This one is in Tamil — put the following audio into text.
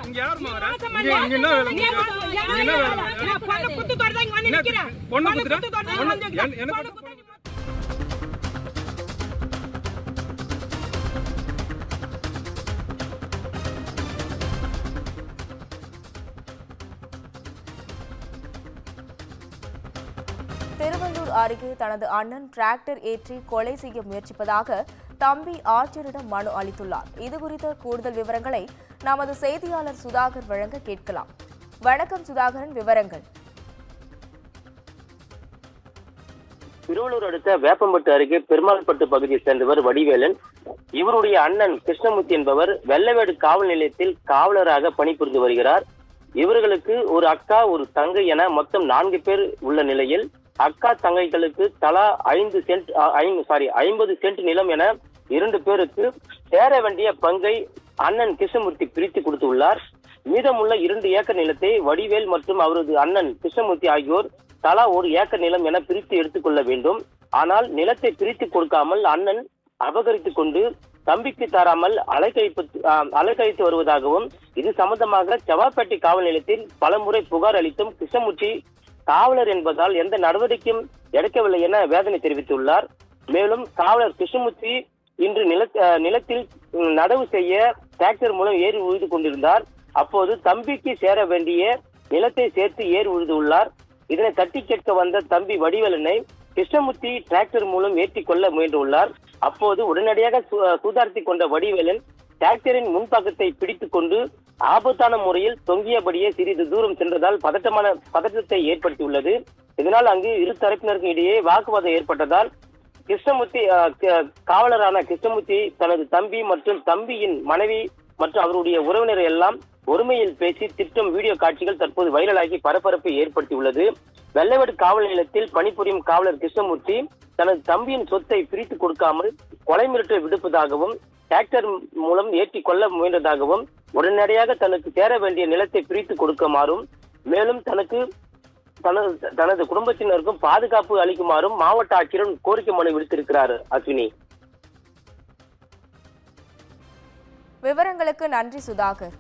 இங்க யாருமா வர? இங்க என்ன வேலை? இங்க என்ன வேலை? நான் பொண்ணு குத்து தரதா இங்க வந்து நிக்கிறேன். பொண்ணு குத்துற? எனக்கு திருவள்ளூர் அருகே தனது அண்ணன் டிராக்டர் ஏற்றி கொலை செய்ய முயற்சிப்பதாக தம்பி ஆட்சியரிடம் மனு அளித்துள்ளார். இதுகுறித்த கூடுதல் விவரங்களை நமது செய்தியாளர் சுதாகர் வழங்க கேட்கலாம். வணக்கம் சுதாகரன், விவரங்கள். திருவள்ளூர் அடுத்த வேப்பம்பட்டு அருகே பெருமாள்பட்டு பகுதியை சேர்ந்தவர் வடிவேலன். இவருடைய அண்ணன் கிருஷ்ணமூர்த்தி என்பவர் வெள்ளவேடு காவல் நிலையத்தில் காவலராக பணிபுரிந்து வருகிறார். இவர்களுக்கு ஒரு அக்கா, ஒரு தங்கை என மொத்தம் 4 பேர் உள்ள நிலையில் அக்கா தங்கைகளுக்கு தலா 50 சென்ட் நிலம் என 2 பேருக்கு சேர வேண்டிய பங்கை அண்ணன் கிருஷ்ணமூர்த்தி பிரித்து கொடுத்துள்ளார். மீதமுள்ள 2 ஏக்கர் நிலத்தை வடிவேல் மற்றும் அவரது அண்ணன் கிருஷ்ணமூர்த்தி ஆகியோர் தலா 1 ஏக்கர் நிலம் என பிரித்து எடுத்துக்கொள்ள வேண்டும். ஆனால் நிலத்தை பிரித்து கொடுக்காமல் அண்ணன் அபகரித்துக் கொண்டு தம்பிக்கு தராமல் அலைக்கழித்து வருவதாகவும், இது சம்பந்தமாக செவ்வாப்பேட்டை காவல் நிலையத்தில் பலமுறை புகார் அளித்தும் கிருஷ்ணமூர்த்தி காவலர் என்பதால் எந்த நடவடிக்கையும் எடுக்கவில்லை என வேதனை தெரிவித்துள்ளார். மேலும் காவலர் கிருஷ்ணமூர்த்தி இன்று நிலத்தில் நடவு செய்ய டிராக்டர் மூலம் ஏறி உழுது கொண்டிருந்தார். அப்போது தம்பிக்கு சேர வேண்டிய நிலத்தை சேர்த்து ஏறி உழுதுள்ளார். இதனை தட்டி கேட்க வந்த தம்பி வடிவேலனை கிருஷ்ணமூர்த்தி டிராக்டர் மூலம் ஏற்றிக் கொள்ள முயன்றுள்ளார். அப்போது உடனடியாக சூதார்த்தி கொண்ட வடிவேலன் டிராக்டரின் முன்பக்கத்தை பிடித்துக் கொண்டு ஆபத்தான முறையில் தொங்கியபடியே சிறிது தூரம் சென்றதால் பதற்றத்தை ஏற்படுத்தியுள்ளது. இதனால் அங்கு இரு தரப்பினருக்கும் இடையே வாக்குவாதம் ஏற்பட்டதால் காவலரான கிருஷ்ணமூர்த்தி தனது தம்பி மற்றும் தம்பியின் மனைவி மற்றும் அவருடைய உறவினரை எல்லாம் ஒருமையில் பேசி திட்டம் வீடியோ காட்சிகள் தற்போது வைரலாகி பரபரப்பை ஏற்படுத்தியுள்ளது. வெள்ளவேடு காவல் நிலையத்தில் பணிபுரியும் காவலர் கிருஷ்ணமூர்த்தி தனது தம்பியின் சொத்தை பிரித்து கொடுக்காமல் கொலை மிரட்டல் விடுப்பதாகவும், டிராக்டர் மூலம் ஏற்றி கொள்ள முயன்றதாகவும், உடனடியாக தனக்கு சேர வேண்டிய நிலத்தை பிரித்து கொடுக்குமாறும், மேலும் தனது குடும்பத்தினருக்கும் பாதுகாப்பு அளிக்குமாறும் மாவட்ட ஆட்சியர் கோரிக்கை மனு விடுத்திருக்கிறார். அஸ்வினி, விவரங்களுக்கு நன்றி சுதாகர்.